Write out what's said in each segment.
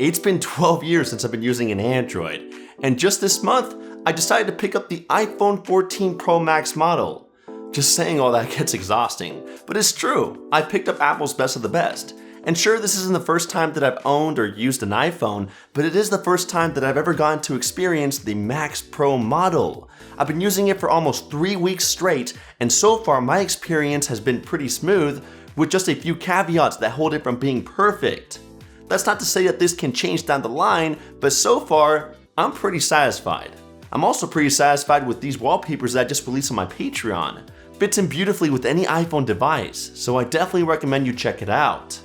It's been 12 years since I've been using an Android, and just this month, I decided to pick up the iPhone 14 Pro Max model. Just saying all that gets exhausting, but it's true. I picked up Apple's best of the best. And sure, this isn't the first time that I've owned or used an iPhone, but it is the first time that I've ever gotten to experience the Max Pro model. I've been using it for almost 3 weeks straight, and so far my experience has been pretty smooth, with just a few caveats that hold it from being perfect. That's not to say that this can change down the line, but so far, I'm pretty satisfied. I'm also pretty satisfied with these wallpapers that I just released on my Patreon. Fits in beautifully with any iPhone device, so I definitely recommend you check it out.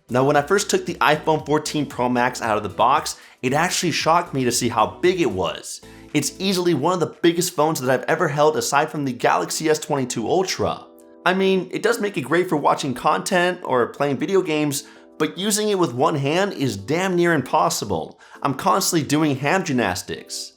Now, when I first took the iPhone 14 Pro Max out of the box, it actually shocked me to see how big it was. It's easily one of the biggest phones that I've ever held aside from the Galaxy S22 Ultra. I mean, it does make it great for watching content or playing video games, but using it with one hand is damn near impossible. I'm constantly doing hand gymnastics.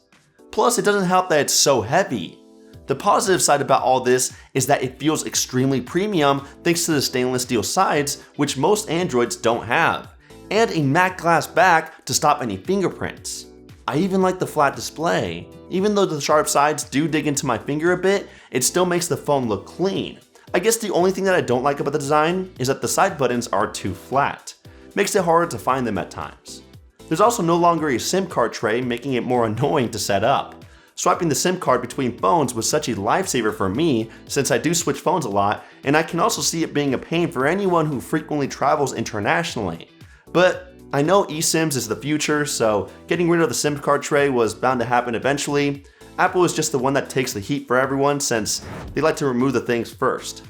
Plus, it doesn't help that it's so heavy. The positive side about all this is that it feels extremely premium thanks to the stainless steel sides, which most Androids don't have, and a matte glass back to stop any fingerprints. I even like the flat display. Even though the sharp sides do dig into my finger a bit, it still makes the phone look clean. I guess the only thing that I don't like about the design is that the side buttons are too flat. Makes it harder to find them at times. There's also no longer a SIM card tray, making it more annoying to set up. Swiping the SIM card between phones was such a lifesaver for me since I do switch phones a lot, and I can also see it being a pain for anyone who frequently travels internationally. But I know eSIMs is the future, so getting rid of the SIM card tray was bound to happen eventually. Apple is just the one that takes the heat for everyone since they like to remove the things first.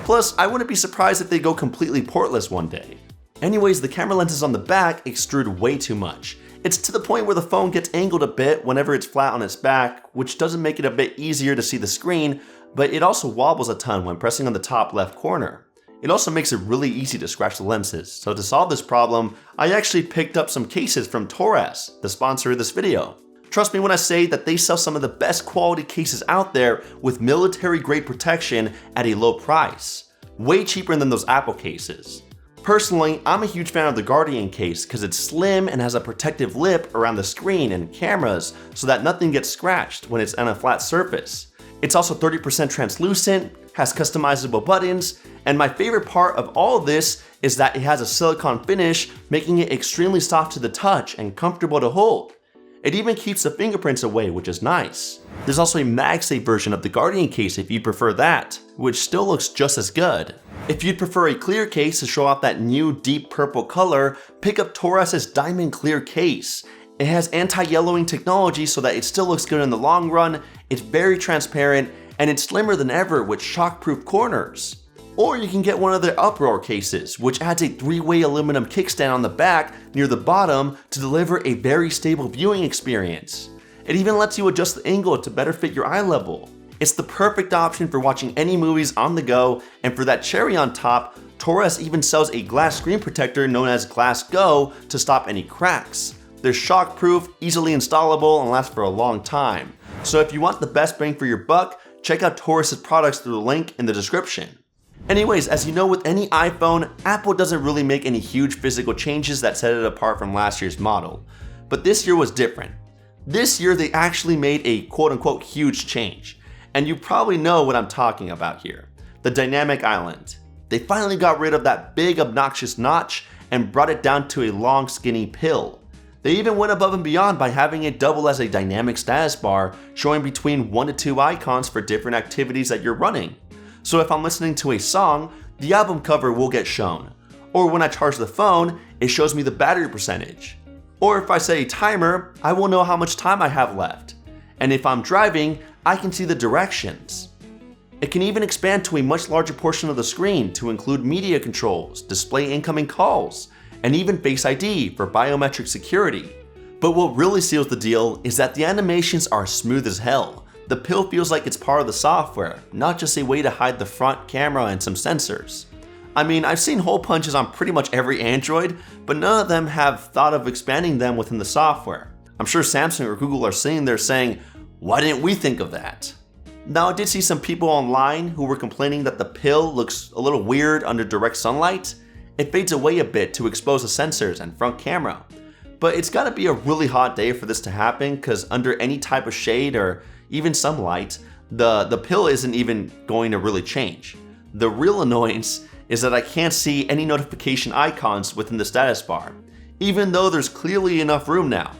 Plus, I wouldn't be surprised if they go completely portless one day. Anyways, the camera lenses on the back extrude way too much. It's to the point where the phone gets angled a bit whenever it's flat on its back, which doesn't make it a bit easier to see the screen, but it also wobbles a ton when pressing on the top left corner. It also makes it really easy to scratch the lenses, so to solve this problem, I actually picked up some cases from Torres, the sponsor of this video. Trust me when I say that they sell some of the best quality cases out there with military grade protection at a low price. Way cheaper than those Apple cases. Personally, I'm a huge fan of the Guardian case because it's slim and has a protective lip around the screen and cameras so that nothing gets scratched when it's on a flat surface. It's also 30% translucent, has customizable buttons, and my favorite part of all of this is that it has a silicone finish, making it extremely soft to the touch and comfortable to hold. It even keeps the fingerprints away, which is nice. There's also a MagSafe version of the Guardian case if you'd prefer that, which still looks just as good. If you'd prefer a clear case to show off that new deep purple color, pick up Torres' Diamond Clear case. It has anti-yellowing technology so that it still looks good in the long run, it's very transparent, and it's slimmer than ever with shockproof corners. Or you can get one of their Uproar cases, which adds a 3-way aluminum kickstand on the back near the bottom to deliver a very stable viewing experience. It even lets you adjust the angle to better fit your eye level. It's the perfect option for watching any movies on the go, and for that cherry on top, Torres even sells a glass screen protector known as Glass Go to stop any cracks. They're shockproof, easily installable, and last for a long time. So if you want the best bang for your buck, check out Torres' products through the link in the description. Anyways, as you know with any iPhone, Apple doesn't really make any huge physical changes that set it apart from last year's model. But this year was different. This year they actually made a quote-unquote huge change. And you probably know what I'm talking about here. The dynamic island. They finally got rid of that big obnoxious notch and brought it down to a long skinny pill. They even went above and beyond by having it double as a dynamic status bar, showing between 1 to 2 icons for different activities that you're running. So if I'm listening to a song, the album cover will get shown. Or when I charge the phone, it shows me the battery percentage. Or if I set a timer, I will know how much time I have left. And if I'm driving, I can see the directions. It can even expand to a much larger portion of the screen to include media controls, display incoming calls, and even Face ID for biometric security. But what really seals the deal is that the animations are smooth as hell. The pill feels like it's part of the software, not just a way to hide the front camera and some sensors. I mean, I've seen hole punches on pretty much every Android, but none of them have thought of expanding them within the software. I'm sure Samsung or Google are sitting there saying, why didn't we think of that? Now, I did see some people online who were complaining that the pill looks a little weird under direct sunlight, it fades away a bit to expose the sensors and front camera. But it's gotta be a really hot day for this to happen, because under any type of shade or even some light, the pill isn't even going to really change. The real annoyance is that I can't see any notification icons within the status bar, even though there's clearly enough room now.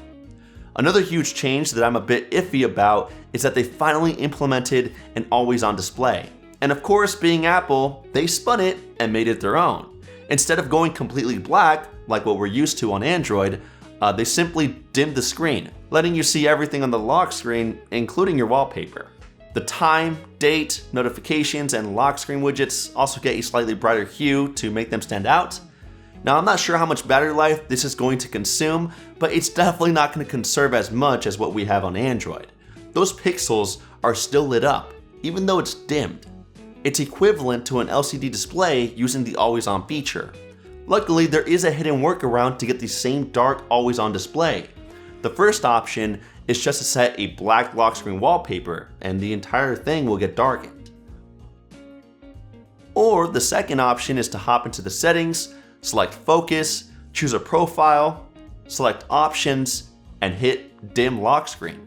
Another huge change that I'm a bit iffy about is that they finally implemented an always-on display. And of course, being Apple, they spun it and made it their own. Instead of going completely black, like what we're used to on Android, they simply dimmed the screen, letting you see everything on the lock screen, including your wallpaper. The time, date, notifications, and lock screen widgets also get a slightly brighter hue to make them stand out. Now, I'm not sure how much battery life this is going to consume, but it's definitely not going to conserve as much as what we have on Android. Those pixels are still lit up, even though it's dimmed. It's equivalent to an LCD display using the always-on feature. Luckily, there is a hidden workaround to get the same dark always-on display. The first option is just to set a black lock screen wallpaper, and the entire thing will get darkened. Or the second option is to hop into the settings, select focus, choose a profile, select options, and hit dim lock screen.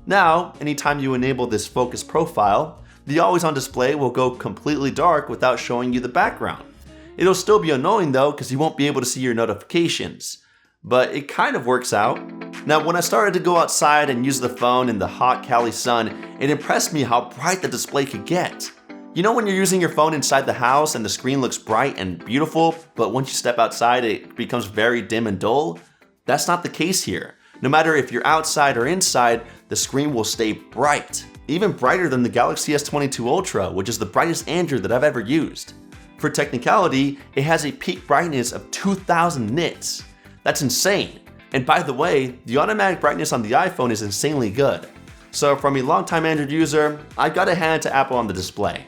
Now, anytime you enable this focus profile, the always-on display will go completely dark without showing you the background. It'll still be annoying though, because you won't be able to see your notifications, but it kind of works out. Now, when I started to go outside and use the phone in the hot Cali sun, it impressed me how bright the display could get. You know when you're using your phone inside the house and the screen looks bright and beautiful, but once you step outside it becomes very dim and dull? That's not the case here. No matter if you're outside or inside, the screen will stay bright. Even brighter than the Galaxy S22 Ultra, which is the brightest Android that I've ever used. For technicality, it has a peak brightness of 2000 nits. That's insane. And by the way, the automatic brightness on the iPhone is insanely good. So from a longtime Android user, I gotta hand it to Apple on the display.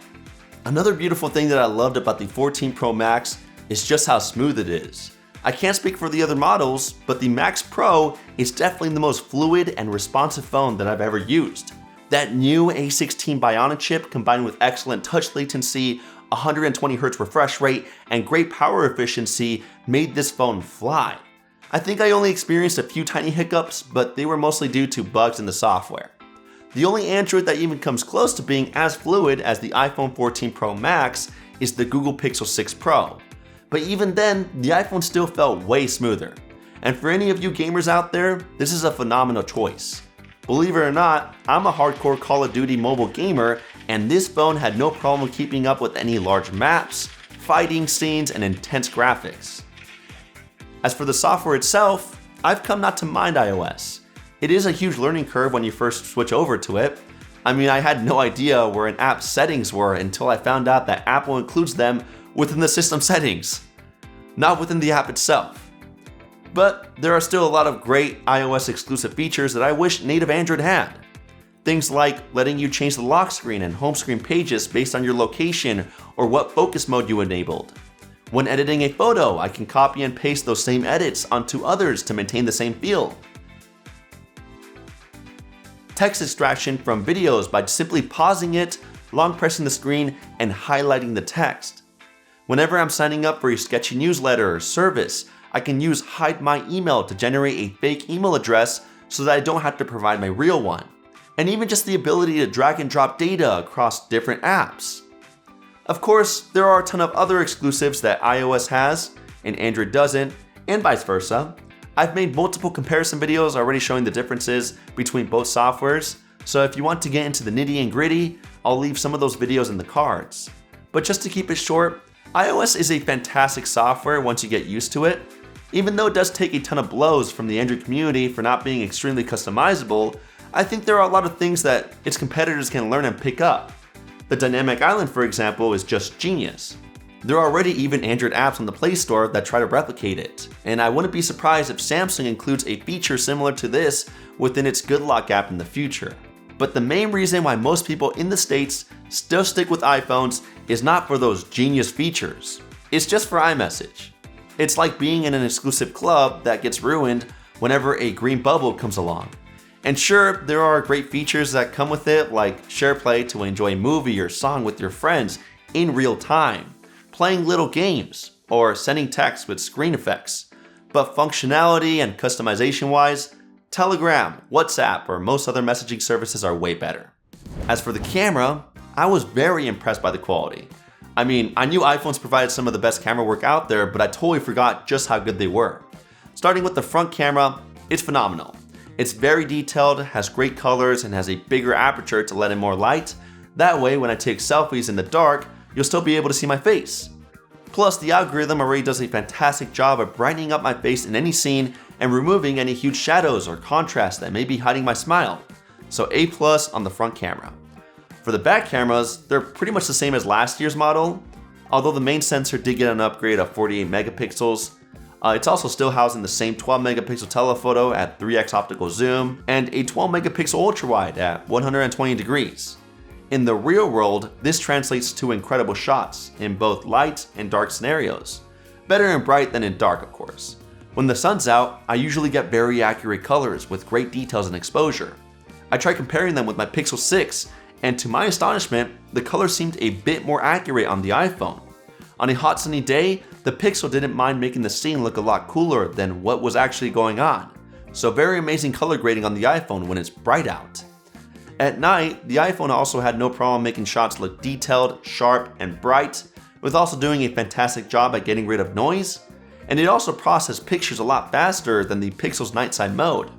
Another beautiful thing that I loved about the 14 Pro Max is just how smooth it is. I can't speak for the other models, but the Max Pro is definitely the most fluid and responsive phone that I've ever used. That new A16 Bionic chip combined with excellent touch latency, 120Hz refresh rate, and great power efficiency made this phone fly. I think I only experienced a few tiny hiccups, but they were mostly due to bugs in the software. The only Android that even comes close to being as fluid as the iPhone 14 Pro Max is the Google Pixel 6 Pro. But even then, the iPhone still felt way smoother. And for any of you gamers out there, this is a phenomenal choice. Believe it or not, I'm a hardcore Call of Duty mobile gamer, and this phone had no problem keeping up with any large maps, fighting scenes, and intense graphics. As for the software itself, I've come not to mind iOS. It is a huge learning curve when you first switch over to it. I mean, I had no idea where an app's settings were until I found out that Apple includes them within the system settings, not within the app itself. But there are still a lot of great iOS exclusive features that I wish native Android had. Things like letting you change the lock screen and home screen pages based on your location or what focus mode you enabled. When editing a photo, I can copy and paste those same edits onto others to maintain the same feel. Text extraction from videos by simply pausing it, long pressing the screen, and highlighting the text. Whenever I'm signing up for a sketchy newsletter or service, I can use Hide My Email to generate a fake email address so that I don't have to provide my real one. And even just the ability to drag and drop data across different apps. Of course, there are a ton of other exclusives that iOS has and Android doesn't, and vice versa. I've made multiple comparison videos already showing the differences between both softwares, so if you want to get into the nitty and gritty, I'll leave some of those videos in the cards. But just to keep it short, iOS is a fantastic software once you get used to it. Even though it does take a ton of blows from the Android community for not being extremely customizable, I think there are a lot of things that its competitors can learn and pick up. The dynamic island, for example, is just genius. There are already even Android apps on the Play Store that try to replicate it, and I wouldn't be surprised if Samsung includes a feature similar to this within its Good Lock app in the future. But the main reason why most people in the States still stick with iPhones is not for those genius features. It's just for iMessage. It's like being in an exclusive club that gets ruined whenever a green bubble comes along. And sure, there are great features that come with it, like SharePlay to enjoy a movie or song with your friends in real time, playing little games, or sending text with screen effects. But functionality and customization wise, Telegram, WhatsApp, or most other messaging services are way better. As for the camera, I was very impressed by the quality. I mean, I knew iPhones provided some of the best camera work out there, but I totally forgot just how good they were. Starting with the front camera, it's phenomenal. It's very detailed, has great colors, and has a bigger aperture to let in more light. That way, when I take selfies in the dark, you'll still be able to see my face. Plus, the algorithm already does a fantastic job of brightening up my face in any scene and removing any huge shadows or contrast that may be hiding my smile. So A+ on the front camera. For the back cameras, they're pretty much the same as last year's model, although the main sensor did get an upgrade of 48 megapixels. It's also still housing the same 12 megapixel telephoto at 3x optical zoom and a 12 megapixel ultrawide at 120 degrees. In the real world, this translates to incredible shots in both light and dark scenarios. Better in bright than in dark, of course. When the sun's out, I usually get very accurate colors with great details and exposure. I tried comparing them with my Pixel 6, and to my astonishment, the colors seemed a bit more accurate on the iPhone. On a hot sunny day, the Pixel didn't mind making the scene look a lot cooler than what was actually going on. So very amazing color grading on the iPhone when it's bright out. At night, the iPhone also had no problem making shots look detailed, sharp, and bright, with also doing a fantastic job at getting rid of noise, and it also processed pictures a lot faster than the Pixel's night side mode.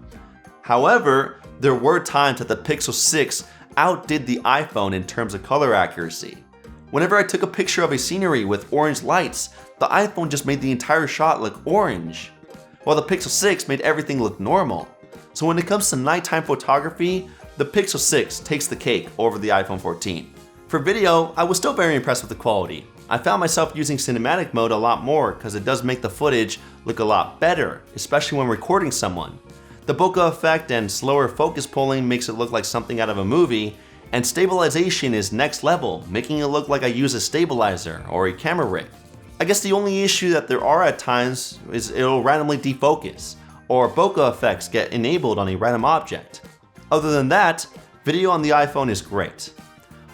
However, there were times that the Pixel 6 outdid the iPhone in terms of color accuracy. Whenever I took a picture of a scenery with orange lights, the iPhone just made the entire shot look orange, while the Pixel 6 made everything look normal. So when it comes to nighttime photography, the Pixel 6 takes the cake over the iPhone 14. For video, I was still very impressed with the quality. I found myself using cinematic mode a lot more because it does make the footage look a lot better, especially when recording someone. The bokeh effect and slower focus pulling makes it look like something out of a movie, and stabilization is next level, making it look like I use a stabilizer or a camera rig. I guess the only issue that there are at times is it'll randomly defocus, or bokeh effects get enabled on a random object. Other than that, video on the iPhone is great.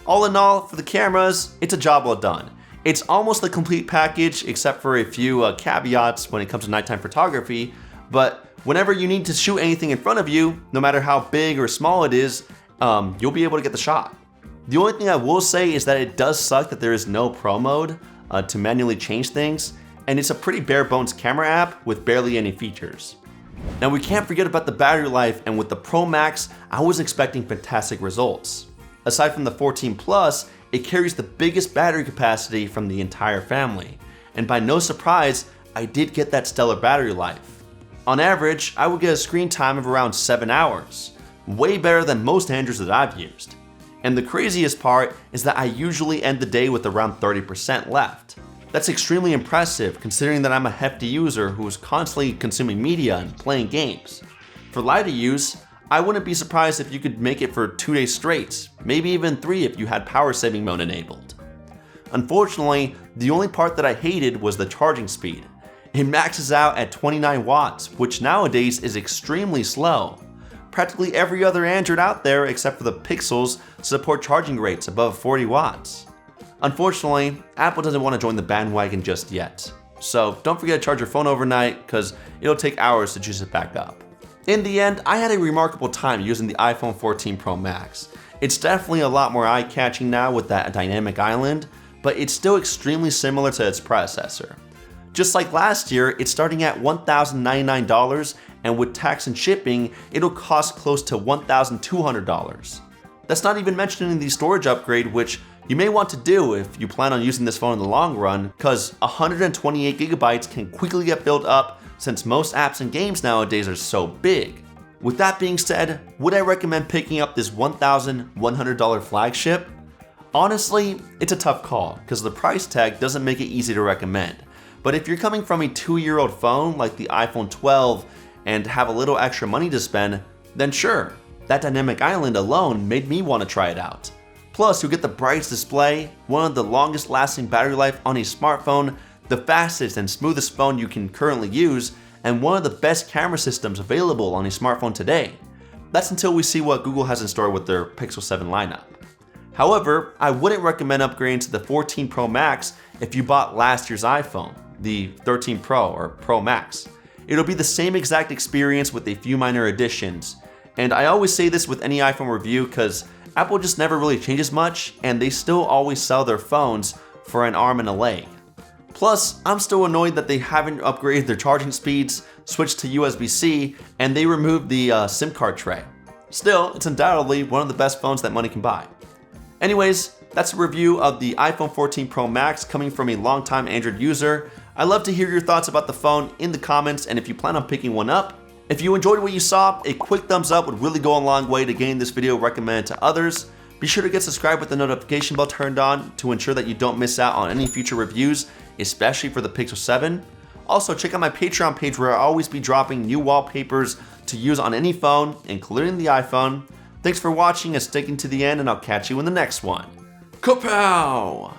All in all, for the cameras, it's a job well done. It's almost a complete package except for a few caveats when it comes to nighttime photography, but whenever you need to shoot anything in front of you, no matter how big or small it is, you'll be able to get the shot. The only thing I will say is that it does suck that there is no Pro mode to manually change things, and it's a pretty bare bones camera app with barely any features. Now we can't forget about the battery life, and with the Pro Max, I was expecting fantastic results. Aside from the 14 Plus, it carries the biggest battery capacity from the entire family, and by no surprise, I did get that stellar battery life. On average, I would get a screen time of around 7 hours, way better than most Androids that I've used. And the craziest part is that I usually end the day with around 30% left. That's extremely impressive considering that I'm a hefty user who's constantly consuming media and playing games. For lighter use, I wouldn't be surprised if you could make it for 2 days straight, maybe even 3 if you had power saving mode enabled. Unfortunately, the only part that I hated was the charging speed. It maxes out at 29 watts, which nowadays is extremely slow. Practically every other Android out there except for the Pixels support charging rates above 40 watts. Unfortunately, Apple doesn't want to join the bandwagon just yet. So don't forget to charge your phone overnight because it'll take hours to juice it back up. In the end, I had a remarkable time using the iPhone 14 Pro Max. It's definitely a lot more eye-catching now with that dynamic island, but it's still extremely similar to its predecessor. Just like last year, it's starting at $1,099, and with tax and shipping, it'll cost close to $1,200. That's not even mentioning the storage upgrade, which you may want to do if you plan on using this phone in the long run, because 128 gigabytes can quickly get filled up since most apps and games nowadays are so big. With that being said, would I recommend picking up this $1,100 flagship? Honestly, it's a tough call because the price tag doesn't make it easy to recommend. But if you're coming from a 2-year-old phone like the iPhone 12 and have a little extra money to spend, then sure, that dynamic island alone made me want to try it out. Plus, you'll get the brightest display, one of the longest lasting battery life on a smartphone, the fastest and smoothest phone you can currently use, and one of the best camera systems available on a smartphone today. That's until we see what Google has in store with their Pixel 7 lineup. However, I wouldn't recommend upgrading to the 14 Pro Max if you bought last year's iPhone. the 13 Pro or Pro Max. It'll be the same exact experience with a few minor additions. And I always say this with any iPhone review because Apple just never really changes much and they still always sell their phones for an arm and a leg. Plus, I'm still annoyed that they haven't upgraded their charging speeds, switched to USB-C, and they removed the SIM card tray. Still, it's undoubtedly one of the best phones that money can buy. Anyways, that's a review of the iPhone 14 Pro Max coming from a longtime Android user. I'd love to hear your thoughts about the phone in the comments and if you plan on picking one up. If you enjoyed what you saw, a quick thumbs up would really go a long way to getting this video recommended to others. Be sure to get subscribed with the notification bell turned on to ensure that you don't miss out on any future reviews, especially for the Pixel 7. Also, check out my Patreon page where I'll always be dropping new wallpapers to use on any phone, including the iPhone. Thanks for watching and sticking to the end, and I'll catch you in the next one. Kapow!